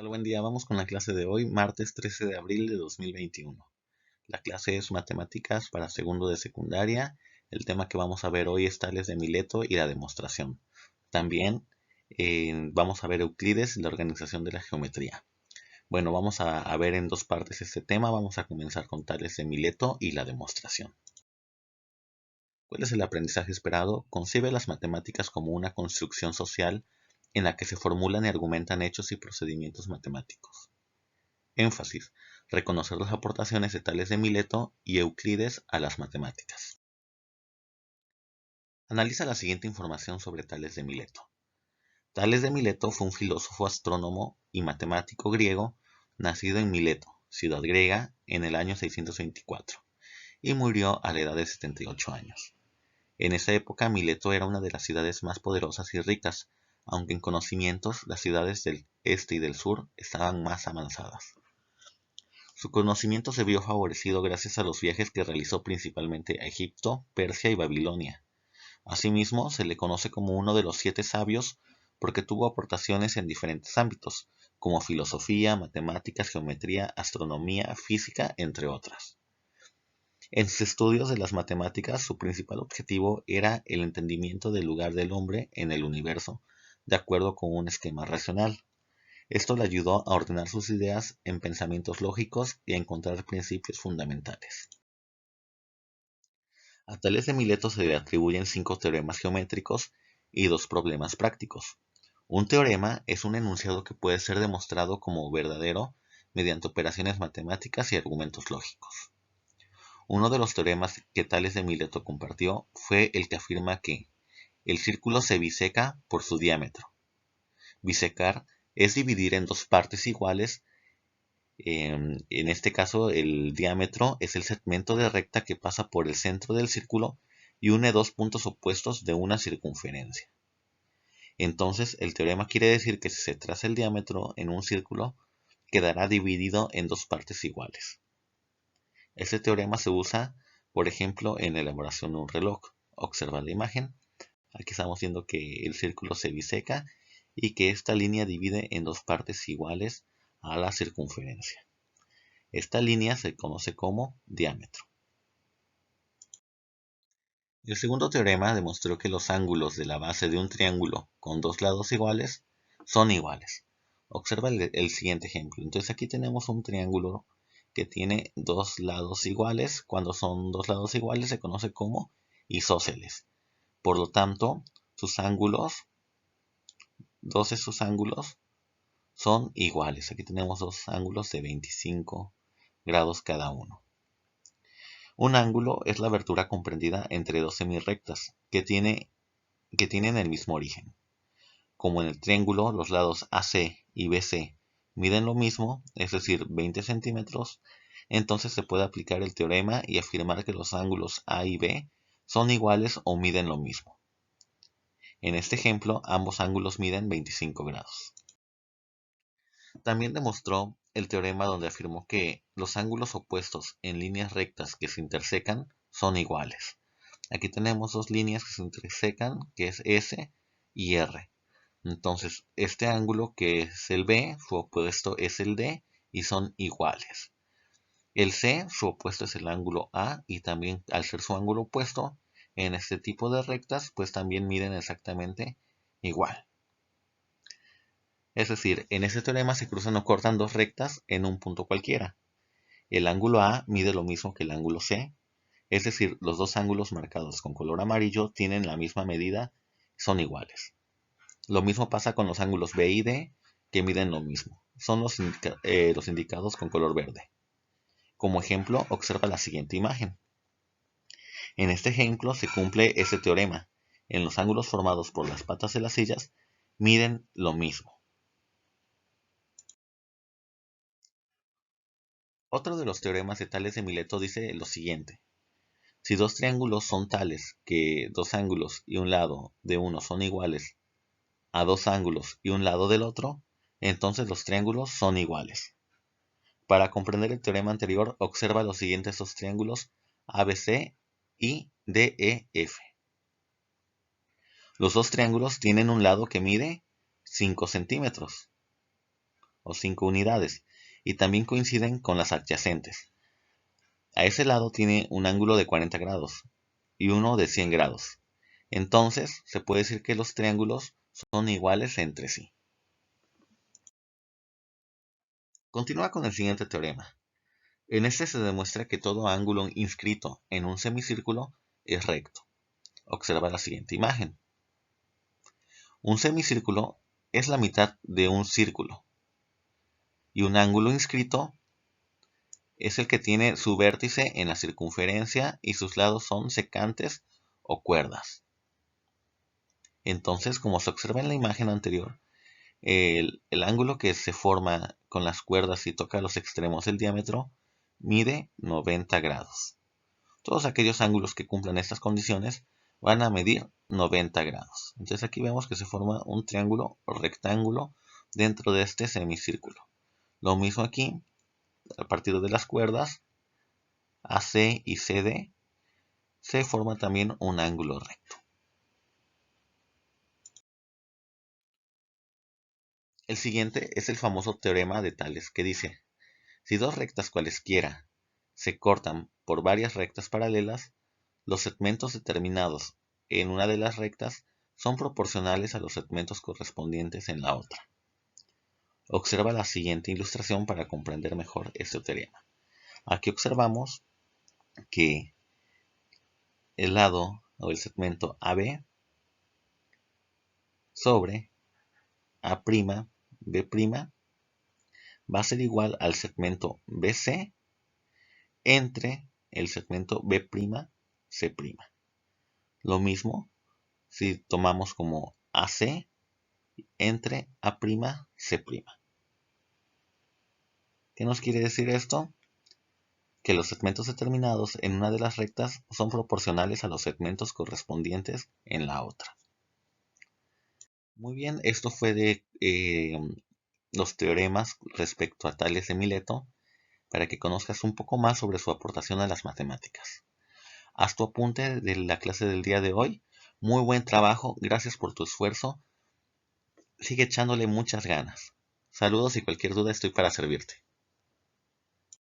tal? Buen día. Vamos con la clase de hoy, martes 13 de abril de 2021. La clase es Matemáticas para segundo de secundaria. El tema que vamos a ver hoy es Tales de Mileto y la demostración. También vamos a ver Euclides y la organización de la geometría. Bueno, vamos a ver en dos partes este tema. Vamos a comenzar con Tales de Mileto y la demostración. ¿Cuál es el aprendizaje esperado? Concibe las matemáticas como una construcción social en la que se formulan y argumentan hechos y procedimientos matemáticos. Énfasis: reconocer las aportaciones de Tales de Mileto y Euclides a las matemáticas. Analiza la siguiente información sobre Tales de Mileto. Tales de Mileto fue un filósofo, astrónomo y matemático griego nacido en Mileto, ciudad griega, en el año 624 y murió a la edad de 78 años. En esa época Mileto era una de las ciudades más poderosas y ricas, aunque en conocimientos las ciudades del este y del sur estaban más avanzadas. Su conocimiento se vio favorecido gracias a los viajes que realizó principalmente a Egipto, Persia y Babilonia. Asimismo, se le conoce como uno de los 7 sabios porque tuvo aportaciones en diferentes ámbitos, como filosofía, matemáticas, geometría, astronomía, física, entre otras. En sus estudios de las matemáticas, su principal objetivo era el entendimiento del lugar del hombre en el universo, de acuerdo con un esquema racional. Esto le ayudó a ordenar sus ideas en pensamientos lógicos y a encontrar principios fundamentales. A Tales de Mileto se le atribuyen 5 teoremas geométricos y 2 problemas prácticos. Un teorema es un enunciado que puede ser demostrado como verdadero mediante operaciones matemáticas y argumentos lógicos. Uno de los teoremas que Tales de Mileto compartió fue el que afirma que el círculo se biseca por su diámetro. Bisecar es dividir en 2 partes iguales. En este caso, el diámetro es el segmento de recta que pasa por el centro del círculo y une 2 puntos opuestos de una circunferencia. Entonces, el teorema quiere decir que si se traza el diámetro en un círculo, quedará dividido en 2 partes iguales. Este teorema se usa, por ejemplo, en la elaboración de un reloj. Observa la imagen. Aquí estamos viendo que el círculo se biseca y que esta línea divide en 2 partes iguales a la circunferencia. Esta línea se conoce como diámetro. El segundo teorema demostró que los ángulos de la base de un triángulo con 2 lados iguales son iguales. Observa el siguiente ejemplo. Entonces aquí tenemos un triángulo que tiene 2 lados iguales. Cuando son 2 lados iguales se conoce como isósceles. Por lo tanto, dos de sus ángulos son iguales. Aquí tenemos 2 ángulos de 25 grados cada uno. Un ángulo es la abertura comprendida entre 2 semirrectas que tienen el mismo origen. Como en el triángulo los lados AC y BC miden lo mismo, es decir, 20 centímetros, entonces se puede aplicar el teorema y afirmar que los ángulos A y B son iguales o miden lo mismo. En este ejemplo, ambos ángulos miden 25 grados. También demostró el teorema donde afirmó que los ángulos opuestos en líneas rectas que se intersecan son iguales. Aquí tenemos 2 líneas que se intersecan, que es S y R. Entonces, este ángulo que es el B, su opuesto es el D y son iguales. El C, su opuesto es el ángulo A y también al ser su ángulo opuesto, en este tipo de rectas, pues también miden exactamente igual. Es decir, en este teorema se cruzan o cortan 2 rectas en un punto cualquiera. El ángulo A mide lo mismo que el ángulo C, es decir, los 2 ángulos marcados con color amarillo tienen la misma medida, son iguales. Lo mismo pasa con los ángulos B y D, que miden lo mismo. Son los indicados con color verde. Como ejemplo, observa la siguiente imagen. En este ejemplo se cumple este teorema. En los ángulos formados por las patas de las sillas miden lo mismo. Otro de los teoremas de Tales de Mileto dice lo siguiente. Si 2 triángulos son tales que 2 ángulos y un lado de uno son iguales a 2 ángulos y un lado del otro, entonces los triángulos son iguales. Para comprender el teorema anterior, observa los siguientes 2 triángulos ABC y DEF. Los 2 triángulos tienen un lado que mide 5 centímetros. o 5 unidades, y también coinciden con las adyacentes. A ese lado tiene un ángulo de 40 grados y uno de 100 grados. Entonces, se puede decir que los triángulos son iguales entre sí. Continúa con el siguiente teorema. En este se demuestra que todo ángulo inscrito en un semicírculo es recto. Observa la siguiente imagen. Un semicírculo es la mitad de un círculo y un ángulo inscrito es el que tiene su vértice en la circunferencia y sus lados son secantes o cuerdas. Entonces, como se observa en la imagen anterior, el ángulo que se forma con las cuerdas y toca los extremos del diámetro mide 90 grados. Todos aquellos ángulos que cumplan estas condiciones van a medir 90 grados. Entonces aquí vemos que se forma un triángulo o rectángulo dentro de este semicírculo. Lo mismo aquí, a partir de las cuerdas AC y CD, se forma también un ángulo recto. El siguiente es el famoso teorema de Tales, que dice: si dos rectas cualesquiera se cortan por varias rectas paralelas, los segmentos determinados en una de las rectas son proporcionales a los segmentos correspondientes en la otra. Observa la siguiente ilustración para comprender mejor este teorema. Aquí observamos que el lado o el segmento AB sobre A', B' va a ser igual al segmento BC entre el segmento B'C'. Lo mismo si tomamos como AC entre A'C'. ¿Qué nos quiere decir esto? Que los segmentos determinados en una de las rectas son proporcionales a los segmentos correspondientes en la otra. Muy bien, esto fue de los teoremas respecto a Tales de Mileto, para que conozcas un poco más sobre su aportación a las matemáticas. Haz tu apunte de la clase del día de hoy. Muy buen trabajo, gracias por tu esfuerzo. Sigue echándole muchas ganas. Saludos y cualquier duda estoy para servirte.